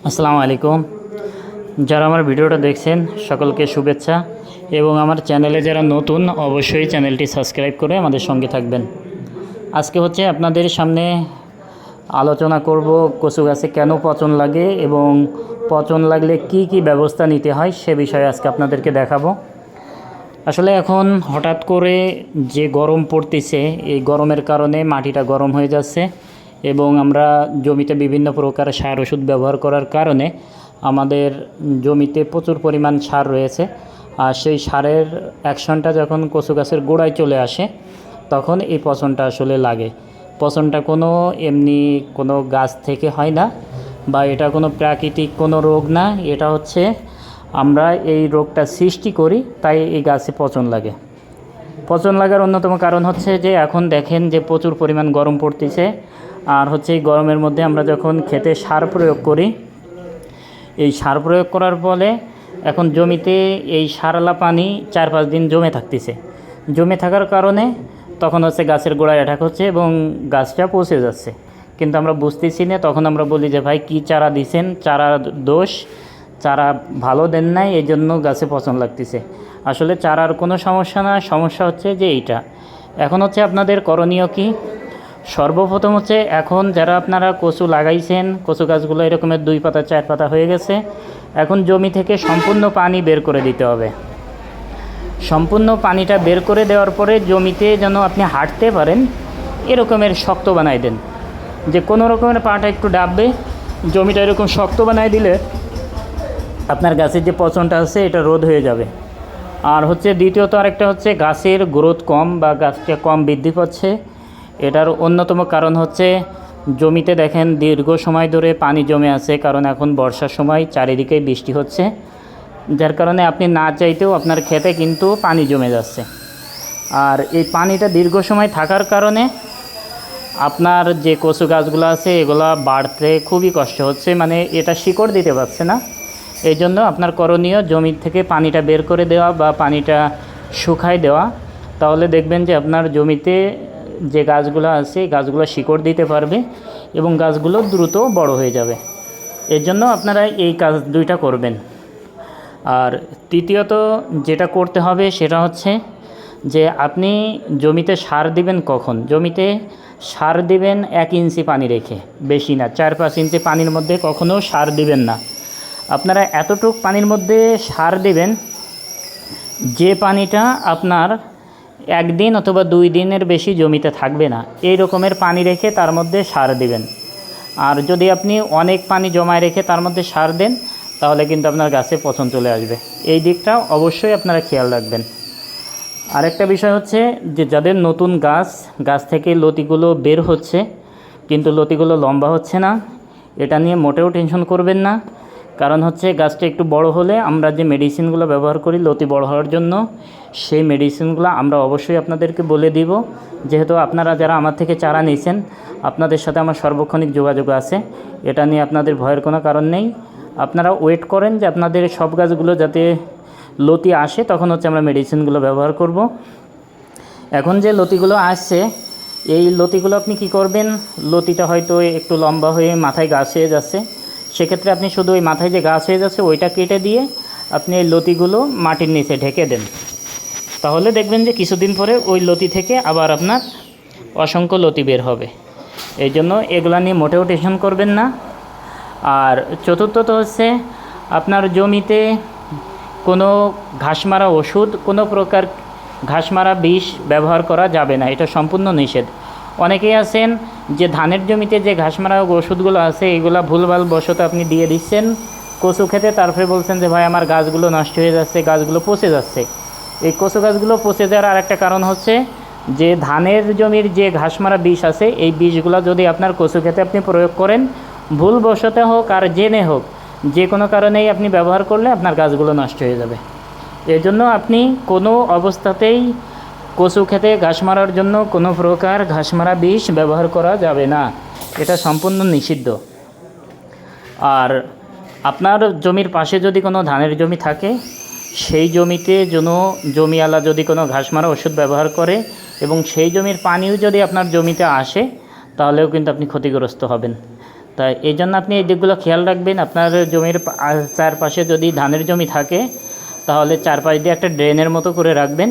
আসসালামু আলাইকুম। যারা আমার ভিডিওটা দেখছেন সকলকে শুভেচ্ছা, এবং আমার চ্যানেলে যারা নতুন অবশ্যই চ্যানেলটি সাবস্ক্রাইব করে আমাদের সঙ্গে থাকবেন। আজকে হচ্ছে আপনাদের সামনে আলোচনা করব কচু গাছে কেন পচন লাগে এবং পচন লাগলে কি কি ব্যবস্থা নিতে হয় সে বিষয়ে আজকে আপনাদেরকে দেখাবো। আসলে এখন হঠাৎ করে যে গরম পড়তেছে, এই গরমের কারণে মাটিটা গরম হয়ে যাচ্ছে এবং আমরা জমিতে বিভিন্ন প্রকার সার ওষুধ ব্যবহার করার কারণে আমাদের জমিতে প্রচুর পরিমাণ সার রয়েছে। আর সেই সারের অ্যাকশনটা যখন কচু গাছের গোড়ায় চলে আসে তখন এই পচনটা আসলে লাগে। পচনটা কোনো এমনি কোনো গাছ থেকে হয় না, বা এটা কোনো প্রাকৃতিক কোনো রোগ না, এটা হচ্ছে আমরা এই রোগটা সৃষ্টি করি, তাই এই গাছে পচন লাগে। পচন লাগার অন্যতম কারণ হচ্ছে যে এখন দেখেন যে প্রচুর পরিমাণ গরম পড়তেছে, আর হচ্ছে এই গরমের মধ্যে আমরা যখন খেতে সার প্রয়োগ করি, এই সার প্রয়োগ করার ফলে এখন জমিতে এই সারলা পানি 4-5 দিন জমে থাকার কারণে তখন হচ্ছে গাছের গোড়ায় অ্যাটাক হচ্ছে এবং গাছটা পচে যাচ্ছে। কিন্তু আমরা বুঝতেছি না, তখন আমরা বলি যে ভাই কী চারা দিছেন, চারা দোষ, চারা ভালো দেন নাই, এই জন্য গাছে পচন লাগতেছে। আসলে চারার কোনো সমস্যা না, সমস্যা হচ্ছে যে এইটা। এখন হচ্ছে আপনাদের করণীয় কি? সর্বপ্রথম হচ্ছে এখন যারা আপনারা কচু লাগাইছেন, কচু গাছগুলো এরকমের 2 পাতা 4 পাতা হয়ে গেছে, এখন জমি থেকে সম্পূর্ণ পানি বের করে দিতে হবে। সম্পূর্ণ পানিটা বের করে দেওয়ার পরে জমিতে যেন আপনি হাঁটতে পারেন এরকমের শক্ত বানাই দেন, যে কোনো রকমের পাটা একটু ডাববে, জমিটা এরকম শক্ত বানাই দিলে আপনার গাছের যে পচনটা আছে এটা রোধ হয়ে যাবে। আর হচ্ছে দ্বিতীয়ত আরেকটা হচ্ছে গাছের গ্রোথ কম বা গাছটা কম বৃদ্ধি পাচ্ছে, এটার অন্যতম কারণ হচ্ছে জমিতে দেখেন দীর্ঘ সময় ধরে পানি জমে আছে, কারণ এখন বর্ষার সময় চারিদিকে বৃষ্টি হচ্ছে, যার কারণে আপনি না চাইতেও আপনার ক্ষেতে কিন্তু পানি জমে যাচ্ছে। আর এই পানিটা দীর্ঘ সময় থাকার কারণে আপনার যে কচু গাছগুলো আছে এগুলো বাড়তে খুবই কষ্ট হচ্ছে, মানে এটা শিকড় দিতে পারছে না। এই জন্য আপনার করণীয় জমি থেকে পানিটা বের করে দেওয়া বা পানিটা শুকায় দেওয়া, তাহলে দেখবেন যে আপনার জমিতে যে গাছগুলো আছে গাছগুলো শিকড় দিতে পারবে এবং গাছগুলো দ্রুত বড় হয়ে যাবে। এর জন্য আপনারা এই কাজ দুইটা করবেন। আর তৃতীয়ত যেটা করতে হবে সেটা হচ্ছে যে আপনি জমিতে সার দিবেন কখন? জমিতে সার দিবেন 1 ইঞ্চি পানি রেখে, বেশি না, 4-5 ইঞ্চি পানির মধ্যে কখনও সার দিবেন না। আপনারা এতটুক পানির মধ্যে সার দিবেন যে পানিটা আপনার 1 দিন অথবা 2 দিনের বেশি জমিতে থাকবে না, এই রকমের পানি রেখে তার মধ্যে সার দিবেন। আর যদি আপনি অনেক পানি জমায় রেখে তার মধ্যে সার দেন তাহলে কিন্তু আপনার গাছে পচন চলে আসবে। এই দিকটা অবশ্যই আপনারা খেয়াল রাখবেন। আরেকটা বিষয় হচ্ছে যে যাদের নতুন গাছ থেকে লতিগুলো বের হচ্ছে কিন্তু লতিগুলো লম্বা হচ্ছে না, এটা নিয়ে মোটেও টেনশন করবেন না। কারণ হচ্ছে গাছটা একটু বড় হলে আমরা যে মেডিসিনগুলো ব্যবহার করি লতি বড় হওয়ার জন্য, সেই মেডিসিনগুলো আমরা অবশ্যই আপনাদেরকে বলে দিব। যেহেতু আপনারা যারা আমার থেকে চারা নিয়েছেন আপনাদের সাথে আমার সর্বক্ষণিক যোগাযোগ আছে, এটা নিয়ে আপনাদের ভয়ের কোনো কারণ নেই। আপনারা ওয়েট করেন যে আপনাদের সব গাছগুলো যাতে লতি আসে, তখন হচ্ছে আমরা মেডিসিনগুলো ব্যবহার করব। এখন যে লতিগুলো আসছে এই লতিগুলো আপনি কি করবেন, লতিটা হয়তো একটু লম্বা হয়ে মাথায় গাছ হয়ে যাচ্ছে, সেক্ষেত্রে আপনি শুধু ওই মাথায় যে গাছ হয়ে যাচ্ছে ওইটা কেটে দিয়ে আপনি এই লতিগুলো মাটির নিচে ঢেকে দেন। তাহলে দেখবেন যে কিছুদিন পরে ওই লতি থেকে আবার আপনার অসংখ্য লতি বের হবে। এই জন্য এগুলা নিয়ে মোটেও টেনশন করবেন না। আর চতুর্থত হচ্ছে আপনার জমিতে কোনো ঘাসমারা ওষুধ, কোনো প্রকার ঘাসমারা বিষ ব্যবহার করা যাবে না, এটা সম্পূর্ণ নিষেধ। অনেকেই আছেন যে ধানের জমিতে যে ঘাসমারা ওষুধগুলো আছে এগুলো ভুলভাল বশত আপনি দিয়ে দিচ্ছেন কচু খেতে, তারপরে বলছেন যে ভাই আমার গাছগুলো নষ্ট হয়ে যাচ্ছে, গাছগুলো পচে যাচ্ছে। এই কচু গাছগুলো পচে যাওয়ার আরেকটা কারণ হচ্ছে যে ধানের জমির যে ঘাসমারা বিষ আছে এই বিষগুলো যদি আপনার কচু খেতে আপনি প্রয়োগ করেন, ভুলবশত হোক আর জেনে হোক, যে কোনো কারণেই আপনি ব্যবহার করলে আপনার গাছগুলো নষ্ট হয়ে যাবে। এর জন্য আপনি কোনো অবস্থাতেই কচু খেতে ঘাস মারার জন্য কোনো প্রকার ঘাস মারা বিষ ব্যবহার করা যাবে না, এটা সম্পূর্ণ নিষিদ্ধ। আর আপনার জমির পাশে যদি কোনো ধানের জমি থাকে সেই জমিতে জমিওয়ালা যদি কোনো ঘাস মারা ওষুধ ব্যবহার করে এবং সেই জমির পানিও যদি আপনার জমিতে আসে তাহলেও কিন্তু আপনি ক্ষতিগ্রস্ত হবেন। তাই এই জন্য আপনি এই দিকগুলো খেয়াল রাখবেন। আপনার জমির চারপাশে যদি ধানের জমি থাকে তাহলে চারপাশ দিয়ে একটা ড্রেনের মতো করে রাখবেন,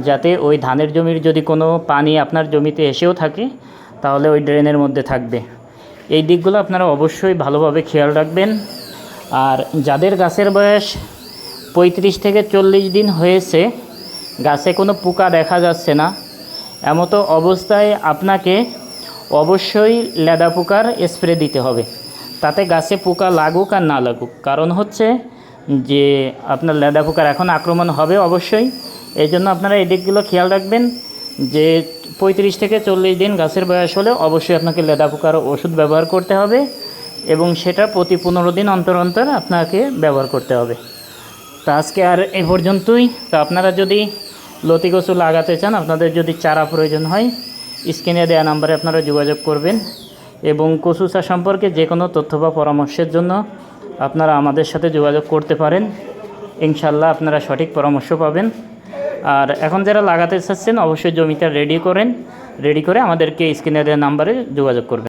যাতে ওই ধানের জমির যদি কোনো পানি আপনার জমিতে এসেও থাকে তাহলে ওই ড্রেনের মধ্যে থাকবে। এই দিকগুলো আপনারা অবশ্যই ভালোভাবে খেয়াল রাখবেন। আর যাদের গাছের বয়স 35 থেকে 40 দিন হয়েছে, গাছে কোনো পোকা দেখা যাচ্ছে না, এমতো অবস্থায় আপনাকে অবশ্যই লেদা পোকার স্প্রে দিতে হবে, তাতে গাছে পোকা লাগুক আর না লাগুক। কারণ হচ্ছে যে আপনার লেদা পোকার এখন আক্রমণ হবে অবশ্যই। এই জন্য আপনারা এই দিকগুলো খেয়াল রাখবেন যে 35 থেকে 40 দিন গাছের বয়স হলে অবশ্যই আপনাকে লেদা পোকার ওষুধ ব্যবহার করতে হবে, এবং সেটা প্রতি 15 দিন অন্তর অন্তর আপনাকে ব্যবহার করতে হবে। তো আজকে আর এ পর্যন্তই। তো আপনারা যদি লতি কচু লাগাতে চান, আপনাদের যদি চারা প্রয়োজন হয়, স্ক্রিনে দেওয়া নাম্বারে আপনারা যোগাযোগ করবেন। এবং কচু চাষ সম্পর্কে যে কোনো তথ্য বা পরামর্শের জন্য আপনারা আমাদের সাথে যোগাযোগ করতে পারেন। ইনশাল্লাহ আপনারা সঠিক পরামর্শ পাবেন। আর এখন যারা লাগাতে চাচ্ছেন অবশ্যই জমিটা রেডি করে আমাদেরকে স্ক্রিনে দেওয়া নাম্বারে যোগাযোগ করবেন।